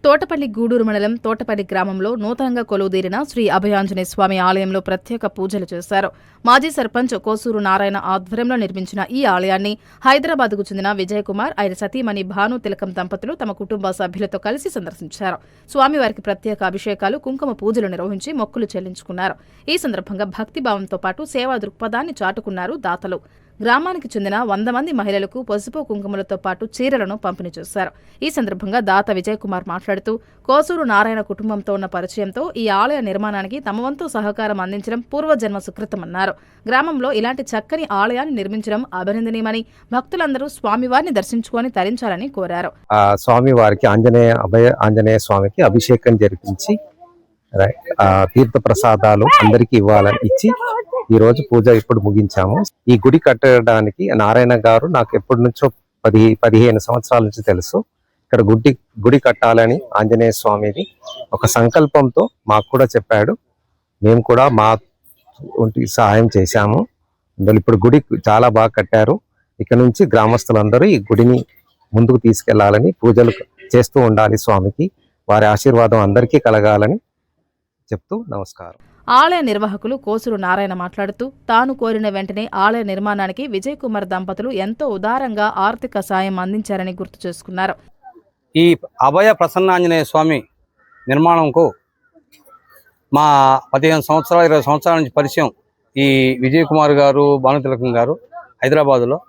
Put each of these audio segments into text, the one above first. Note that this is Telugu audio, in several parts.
తోటపల్లి గూడూరు మండలం తోటపల్లి గ్రామంలో నూతనంగా కొలువుదీరిన శ్రీ అభయాంజనేయ స్వామి ఆలయంలో ప్రత్యేక పూజలు చేశారు. మాజీ సర్పంచ్ కోసూరు నారాయణ ఆధ్వర్యంలో నిర్మించిన ఈ ఆలయాన్ని హైదరాబాద్కు చెందిన విజయ్ కుమార్, ఆయన సతీమణి భాను తిలకం దంపతులు తమ కుటుంబ సభ్యులతో కలిసి సందర్శించారు. స్వామివారికి ప్రత్యేక అభిషేకాలు, కుంకుమ పూజలు నిర్వహించి మొక్కులు చెల్లించుకున్నారు. ఈ సందర్భంగా భక్తిభావంతో పాటు సేవా దృక్పథాన్ని చాటుకున్నారు దాతలు. గ్రామానికి చెందిన 100 మంది మహిళలకు పసుపు కుంకుమలతో పాటు చీరలను పంపిణీ చేశారు. ఈ సందర్భంగా దాత విజయ్ కుమార్ మాట్లాడుతూ, కోసూరు నారాయణ కుటుంబంతో ఉన్న పరిచయంతో ఈ ఆలయ నిర్మాణానికి తమ వంతు సహకారం అందించడం పూర్వజన్మ సుకృతమన్నారు. గ్రామంలో ఇలాంటి చక్కని ఆలయాన్ని నిర్మించడం అభినందనీయమని, భక్తులందరూ స్వామివారిని దర్శించుకొని తరించాలని కోరారు. స్వామివారికి ఆంజనేయ స్వామికి అభిషేకం జరిపించి తీర్థ ప్రసాదాలు అందరికీ ఇవ్వాలని ఇచ్చి ఈ రోజు పూజ ఇప్పుడు ముగించాము. ఈ గుడి కట్టడానికి నారాయణ గారు నాకు ఎప్పటి నుంచో 15 సంవత్సరాల నుంచి తెలుసు. ఇక్కడ గుడి కట్టాలని ఆంజనేయ స్వామిది ఒక సంకల్పంతో మాకు కూడా చెప్పాడు. మేము కూడా మా సహాయం చేశాము. అందులో ఇప్పుడు గుడి చాలా బాగా కట్టారు. ఇక నుంచి గ్రామస్తులందరూ ఈ గుడిని ముందుకు తీసుకెళ్లాలని, పూజలు చేస్తూ ఉండాలి స్వామికి. వారి ఆశీర్వాదం అందరికీ కలగాలని చెప్తూ నమస్కారం. ఆలయ నిర్వాహకులు కోసూరు నారాయణ మాట్లాడుతూ, తాను కోరిన వెంటనే ఆలయ నిర్మాణానికి విజయ్ కుమార్ దంపతులు ఎంతో ఉదారంగా ఆర్థిక సాయం అందించారని గుర్తు చేసుకున్నారు. ఈ అభయ ప్రసన్నాంజనేయ స్వామి నిర్మాణంకు మా 15 సంవత్సరాలు 20 సంవత్సరాల నుంచి పరిచయం ఈ విజయ్ కుమార్ గారు, భానుతిలకం గారు హైదరాబాదులో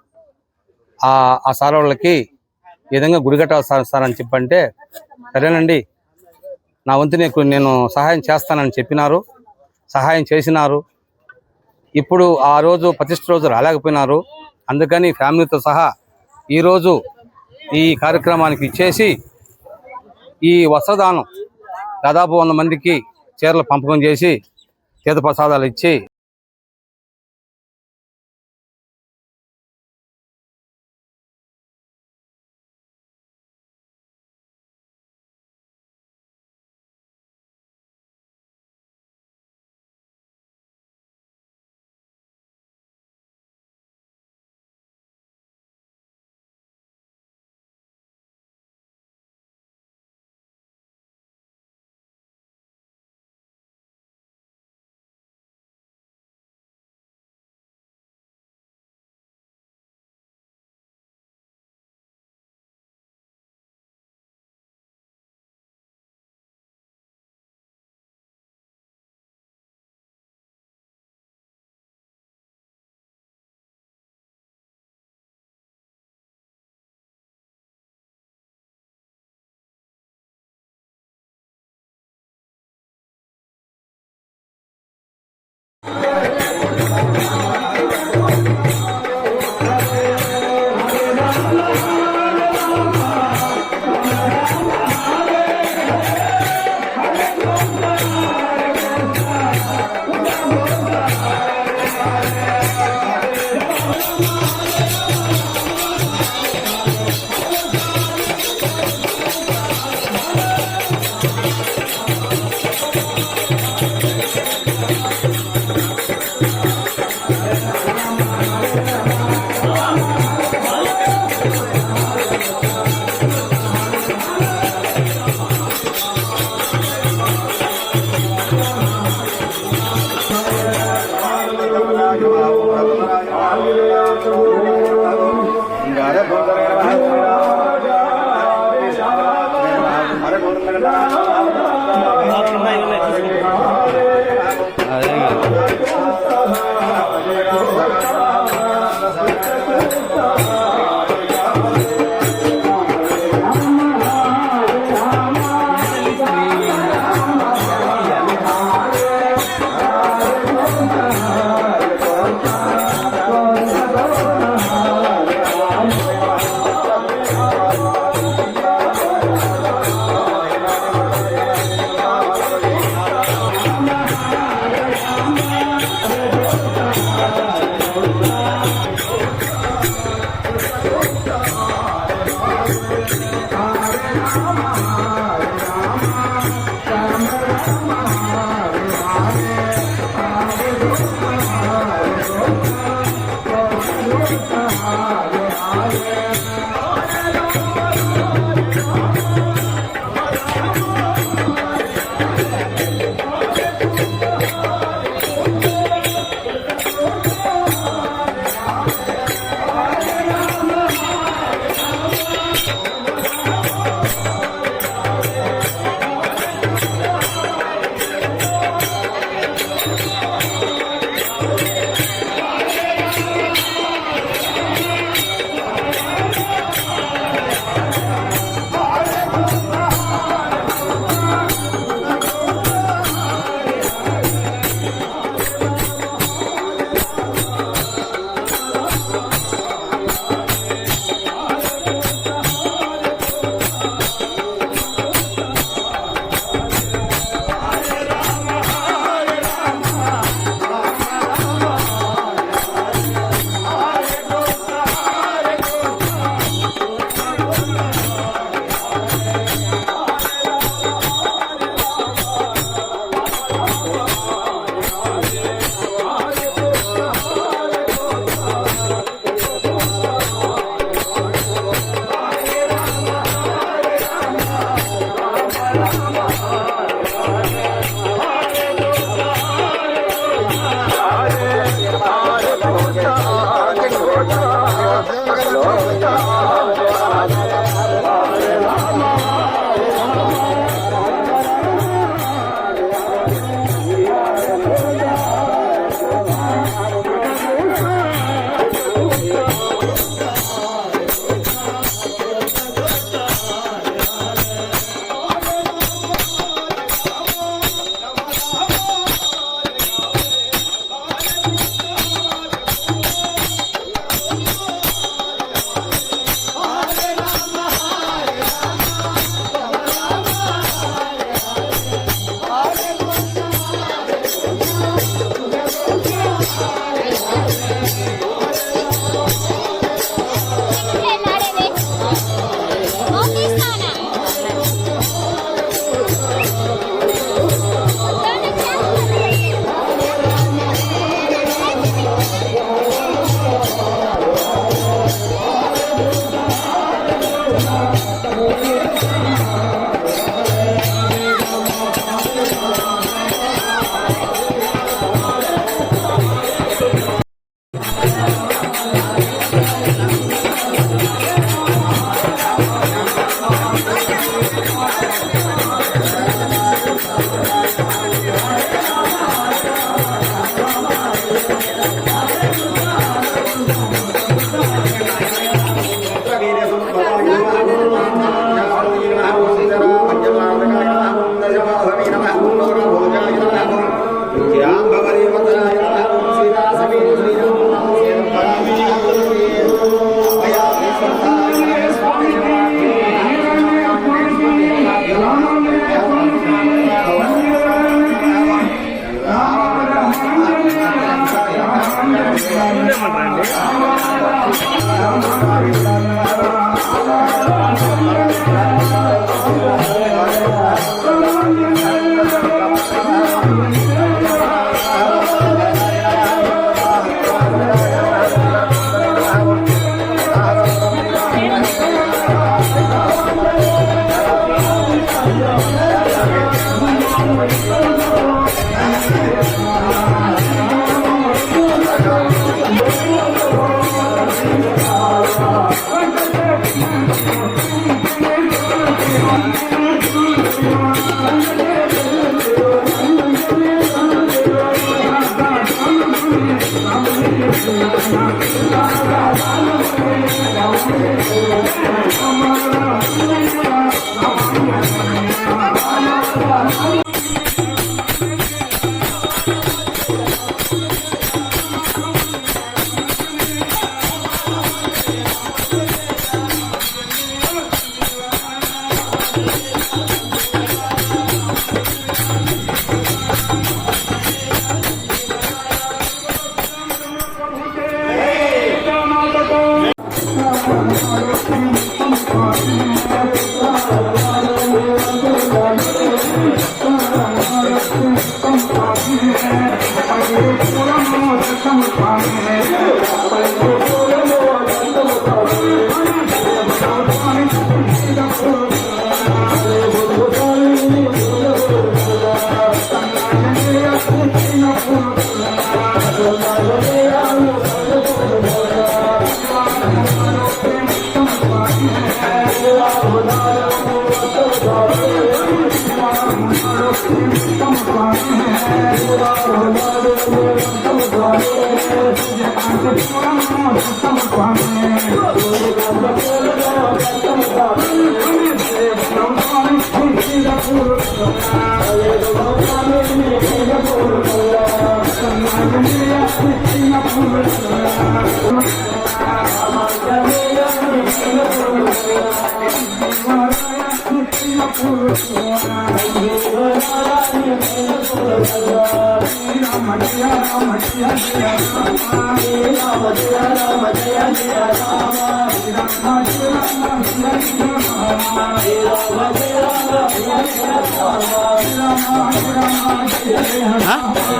ఆ సార్ వాళ్ళకి ఈ విధంగా గుడి కట్టాలి సార్ అని చెప్పంటే, సరేనండి నా వంతు నేను సహాయం చేస్తానని చెప్పినారు. సహాయం చేసినారు. ఇప్పుడు ఆ రోజు ప్రతిష్ఠ రోజు రాలేకపోయినారు. అందుకని ఫ్యామిలీతో సహా ఈరోజు ఈ కార్యక్రమానికి ఇచ్చేసి ఈ వస్త్రదానం దాదాపు 100 మందికి చీరలు పంపకం చేసి తీర్థ ప్రసాదాలు ఇచ్చి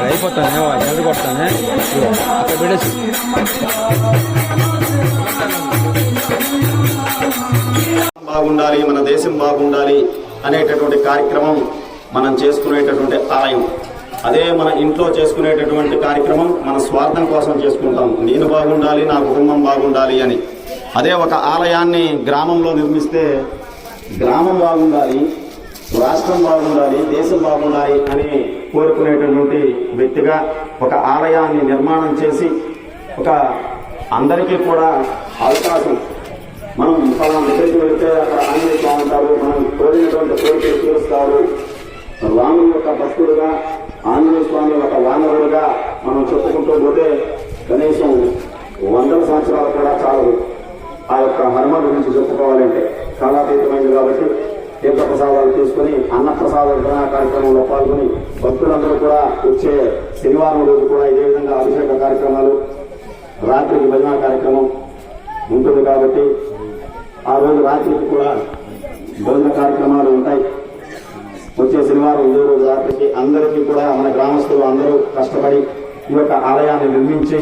అయిపోతానే జల్ది కొడతానే అక్కడ పెట్టేసి బాగుండాలి, మన దేశం బాగుండాలి, అనేటటువంటి కార్యక్రమం మనం చేసుకునేటటువంటి ఆలయం. అదే మన ఇంట్లో చేసుకునేటటువంటి కార్యక్రమం మన స్వార్థం కోసం చేసుకుంటాం. నేను బాగుండాలి, నా కుటుంబం బాగుండాలి అని. అదే ఒక ఆలయాన్ని గ్రామంలో నిర్మిస్తే గ్రామం బాగుండాలి, రాష్ట్రం బాగుండాలి, దేశం బాగుండాలి అని కోరుకునేటటువంటి వ్యక్తిగా ఒక ఆలయాన్ని నిర్మాణం చేసి ఒక అందరికీ కూడా అవకాశం, మనం ఫలానా దగ్గరికి వెళితే అక్కడ ఆంజనేయ స్వామి ఉంటారు, మనం కోరినటువంటి కోరికలు తీరుస్తారు, రాముని యొక్క భక్తుడుగా ఆంజనేయ స్వామి ఒక వానరుడుగా మనం చెప్పుకుంటూ పోతే కనీసం 100 సంవత్సరాలు కూడా చాలదు. ఆ యొక్క మర్మ గురించి చెప్పుకోవాలంటే కాలాతీతమైంది. కాబట్టి తీర్థ ప్రసాదాలు తీసుకుని అన్నప్రసాద వితరణ కార్యక్రమంలో పాల్గొని భక్తులందరూ కూడా వచ్చే శనివారం రోజు కూడా ఇదే విధంగా అభిషేక కార్యక్రమాలు, రాత్రికి భజన కార్యక్రమం ఉంటుంది. కాబట్టి ఆ రోజు రాత్రికి కూడా భజన కార్యక్రమాలు ఉంటాయి. వచ్చే శనివారం ఇదే రోజు రాత్రికి అందరికీ కూడా మన గ్రామస్తులు అందరూ కష్టపడి ఈ యొక్క ఆలయాన్ని నిర్మించి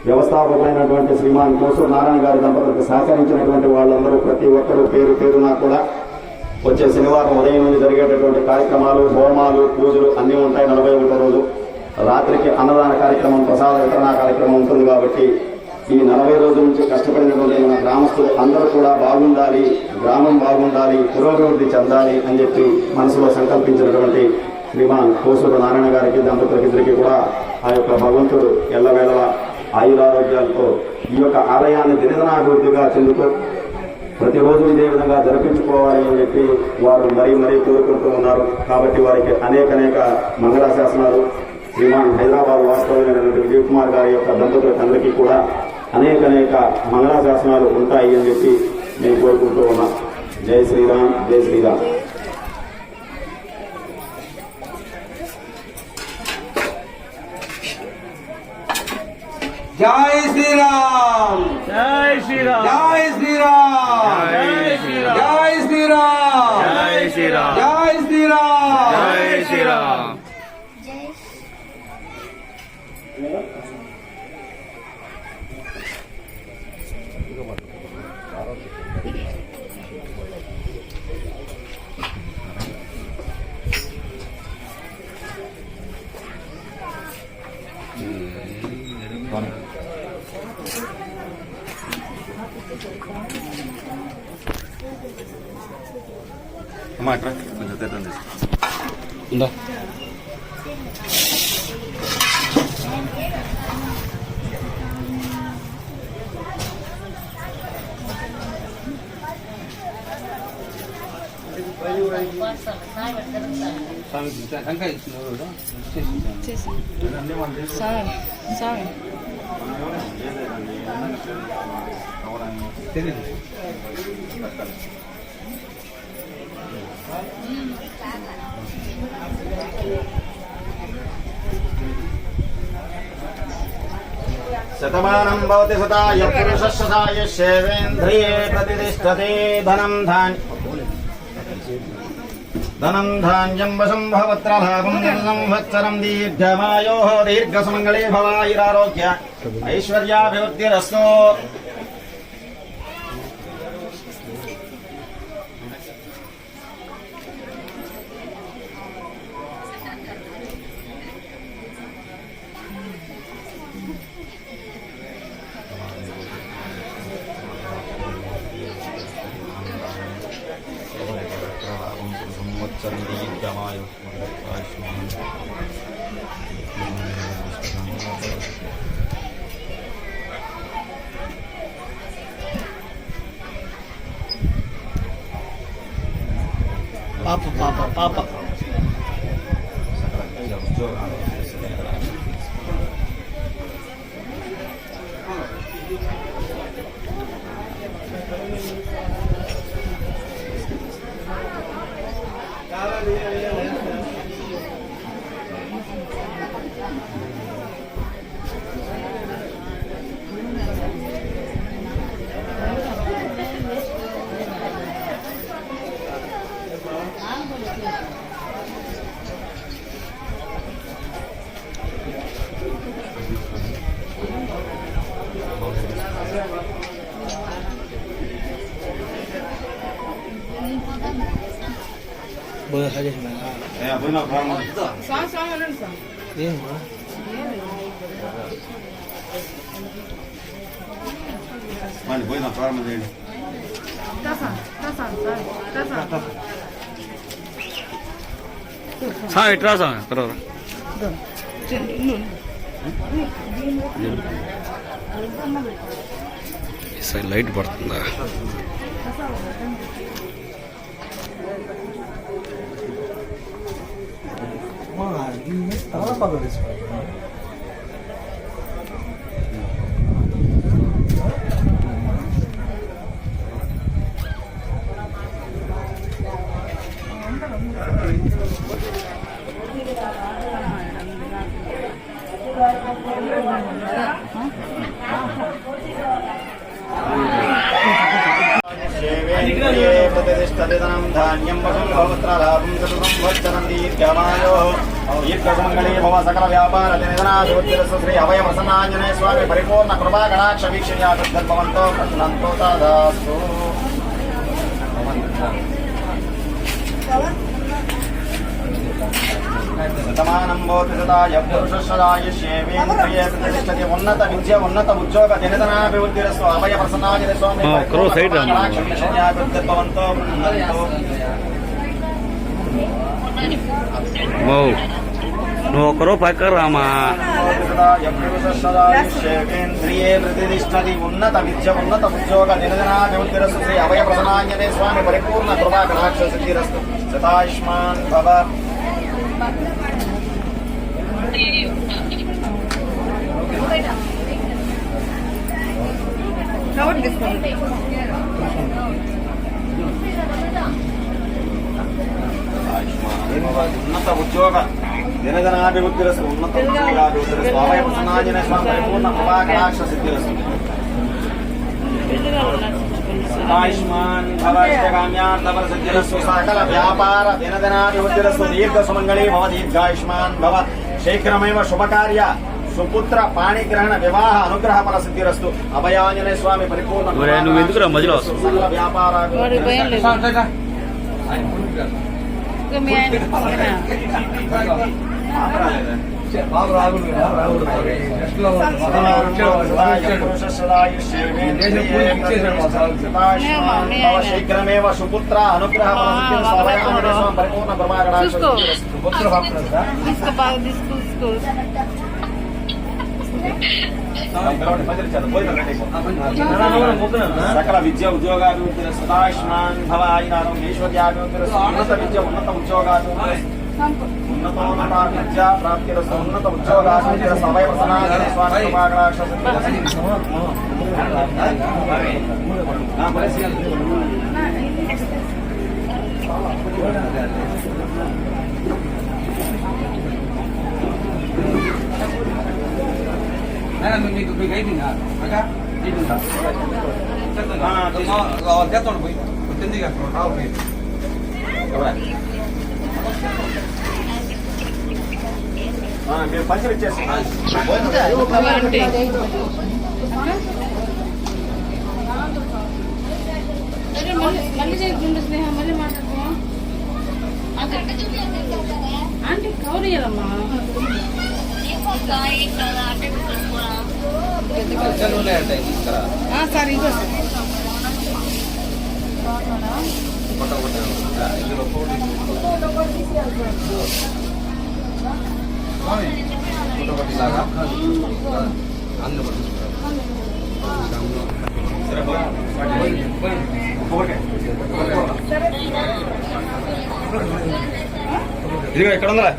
వ్యవస్థాపకులైనటువంటి శ్రీమాన్ కోసూరు నారాయణ గారి దంపతులకు సహకరించినటువంటి వాళ్ళందరూ ప్రతి ఒక్కరూ పేరు పేరున కూడా వచ్చే శనివారం ఉదయం నుండి జరిగేటటువంటి కార్యక్రమాలు, హోమాలు, పూజలు అన్నీ ఉంటాయి. 41వ రోజు రాత్రికి అన్నదాన కార్యక్రమం, ప్రసాద వితరణ కార్యక్రమం ఉంటుంది. కాబట్టి ఈ 40 రోజుల నుంచి కష్టపడినటువంటి మన గ్రామస్తులు అందరూ కూడా బాగుండాలి, గ్రామం బాగుండాలి, పురోభివృద్ధి చెందాలి అని చెప్పి మనసులో సంకల్పించినటువంటి శ్రీమాన్ కోసూరు నారాయణ గారికి దంపతులకిద్దరికి కూడా ఆ యొక్క భగవంతుడు ఎల్లవేళలా ఆయురారోగ్యాలతో ఈ యొక్క ఆలయాన్ని దినదినాభివృద్ధిగా చెందుతూ ప్రతిరోజు ఇదే విధంగా జరిపించుకోవాలి అని చెప్పి వారు మరీ కోరుకుంటూ ఉన్నారు. కాబట్టి వారికి అనేక మంగళాశాసనాలు శ్రీమాన్ హైదరాబాద్ వాస్తవ్యులైనటువంటి విజయ్ కుమార్ గారి యొక్క దంపతులకు అందరికీ కూడా అనేక మంగళాశాసనాలు ఉంటాయి అని చెప్పి నేను కోరుకుంటూ ఉన్నా. జై శ్రీరామ్, జై శ్రీరామ్. జై శ్రీరామ్, జై శ్రీరామ్, జై శ్రీరామ్, జై శ్రీరామ్, జై శ్రీరామ్, జై శ్రీరామ్, జై శ్రీరామ్, జై శ్రీరామ్. అమ్మా అట్రా కొంచెం తీర్థం ఉందా? టెంకాయ ఇస్తున్నారు తెలియదు. శతమానం భవతి శతాయ పురుష శతాయ శేవేంద్రియే ప్రతిష్టతే. ధనం ధాన్యం వశం భవత్ర లాభం సంవత్సరం దీర్ఘమాయో దీర్ఘసుమంగళే భవాయురారోగ్య ఐశ్వర్యాభివృద్ధిరస్తు. పాప పోయినా ప్రారంభం చేయండి ఇట్రా తర్వాత లైట్ పడుతుందా प्रतिष्ठितं धान्यं वसुभवत्रलाभं चतुर्संवत्सरं दीर्घमायोः दीर्घसुमङ्गले भव सकलव्यापारजनिधनाधिपत्यस्य श्री अभयप्रसन्नाञ्जनेय स्वामी परिपूर्ण कृपाकटाक्षवीक्षया तद्भवन्तो प्रश्नन्तो तदास्तु शतमानं भवति सदाय पुरुषसदायुष्येवेन्द्रिये प्रतिष्ठति उन्नत विद्या उन्नत उद्योग जनिधनाभिवृद्धिरस्तु अभयप्रसन्नाञ्जनेय स्वामी कटाक्षवीक्षया तद्भवन्तो నువ్వు ఒకరో పక్క రామా పురుషసదాయుష్యేవేంద్రిये प्रतिष्ठति उन्नत विद्या उन्नत उद्योग जनिधनाभिवृद्धिरस्तु श्री अभयप्रसन्नाञ्जनेय स्वामी परिपूर्ण कृपाकटाक्षसिद्धिरस्तु शतायुष्मान् भव उन्नत उद्योग जनजनाभिवृद्धिरस्तु उन्नत उद्योगाभिवृद्धिरस्तु अभयप्रसन्नाञ्जनेय स्वामी परिपूर्ण कृपाकटाक्षसिद्धिरस्तु आयुष्मान् भवष्टकाम्यार्थफलसिद्धिरस्तु सकल व्यापार दिनदिनाभिवृद्धिरस्तु दीर्घसुमङ्गली भव दीर्घायुष्मान् भव शीघ्रमेव शुभकार्य सुपुत्र पाणिग्रहण विवाह अनुग्रह फलसिद्धिरस्तु अभयाञ्जनेय स्वामी परिपूर्ण सकल व्यापार शीघ्रमेव सुपुत्र अनुग्रह परिपूर्ण सकल विद्या उद्योगाभिवृद्धिरस्तु सदायुष्मान् भव आयुरारोग्यैश्वर्याभिवृद्धिरस्तु उन्नत विद्या उन्नत उद्योगाभिवृद्धिरस्तु उन्नतोन्नता विद्या प्राप्तिरस्तु उन्नत उद्योगाभिवृद्धिरस्तु अभयप्रसन्नाञ्जनेय स्वामी कृपाकटाक्षसिद्धिरस्तु మీకు అయిపోయిందా అక్క చేస్తాను పోయి వచ్చింది మీరు పంచులు ఇచ్చేసి మళ్ళీ చేయకుండా స్నేహ మళ్ళీ మాట్లాడుతున్నాం ఆంటీ కవర్ ఇయ్యాలమ్మా సార్ ఇంకో ఇదిగో ఇక్కడ ఉందా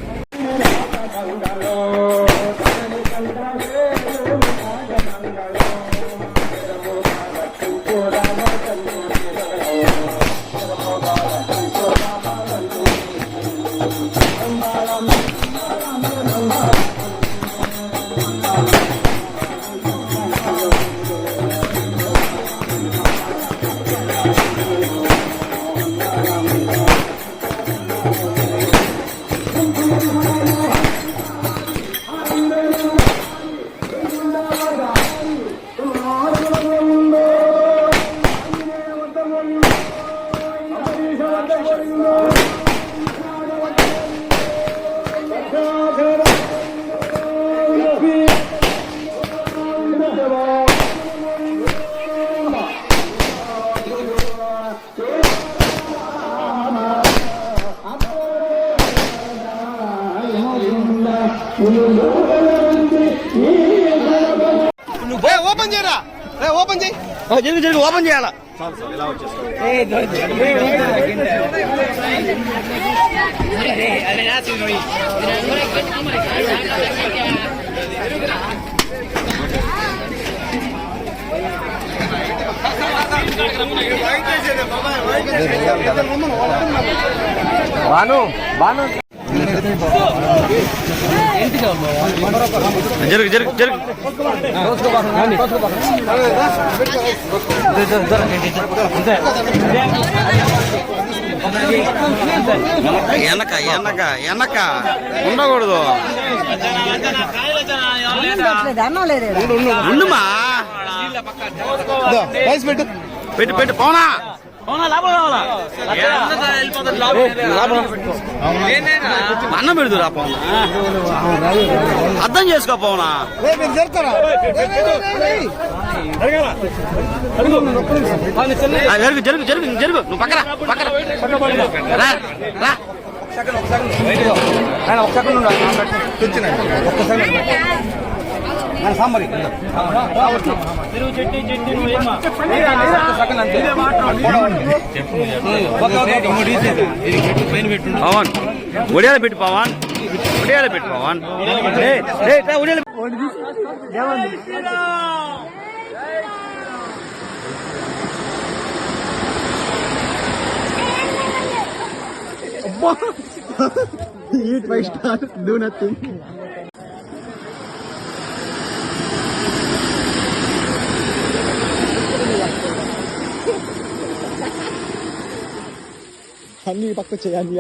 ఓపెన్ చేయరా, ఓపెన్ చేయి, జరిగి ఓపెన్ చేయాలా. జరుగు జరుగు జరుగు వెనక వెనక వెనక ఉండకూడదు. ఉండుమా, పెట్టు పెట్టు పోనా అన్నం పెడుతురా పోనా, అర్థం చేసుకో పోనా. జరుగు జరుగు జరుగు జరుగు, నువ్వు పక్కన పక్కన రా రా. సాంబారి పవన్ ఒడియాలు పెట్టి పవన్, ఒడియాలు పెట్టి పవన్, ఒడియాలు. Eat 5 stars, do nothing. అన్ని పక్క చేయాలి.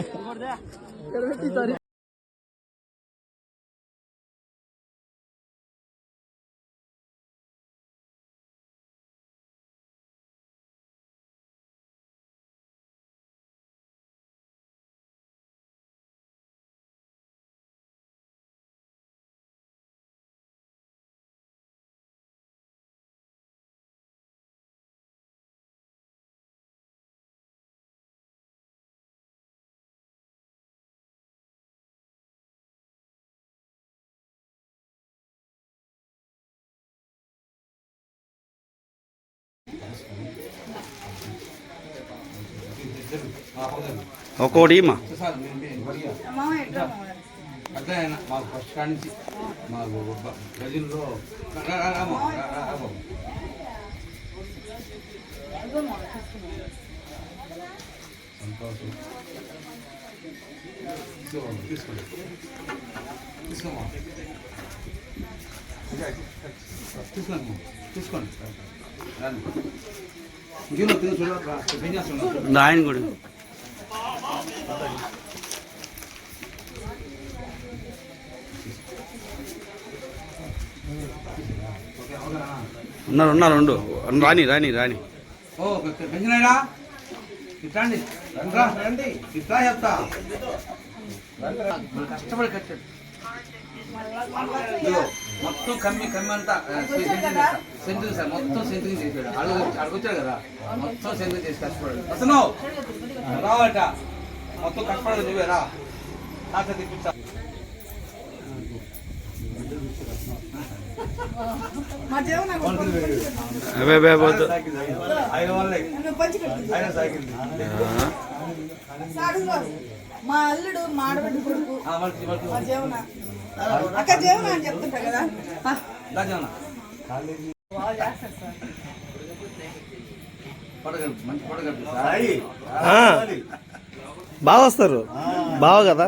ఒక్కోటి మా అట్లా మాకు ఫస్ట్ కాడి నుంచి మాకు గజుల్లో సంతోషం. తీసుకోండి తీసుకోమా, తీసుకోండి తీసుకోండి. ఇంకేమో తిని చూడ ఆయన కూడా ఉన్నారు ఉన్నారు ఉండు, రాని రాని రాని. ఓ పెంచినాడా, ఇట్లాండి రండి, ఇట్లా చెప్తా. కష్టపడి కట్టాడు మొత్తం కమ్మి కమ్మి అంతా సెంట్రింగ్ సార్, మొత్తం సెంట్రింగ్ చేశాడు. అడుగుచ్చాడు కదా, మొత్తం సెంట్రింగ్ చేసి కష్టపడాడు. అసలు రావాలట, మొత్తం కష్టపడదు నువ్వే రా, నాకు తెప్పించా. మా అల్లుడు మాడబెట్టి కొడుకు జీవన అక్క జీవన అని చెప్తుంటా కదా. మంచి పడగ బాగా వస్తారు, బాగా కదా.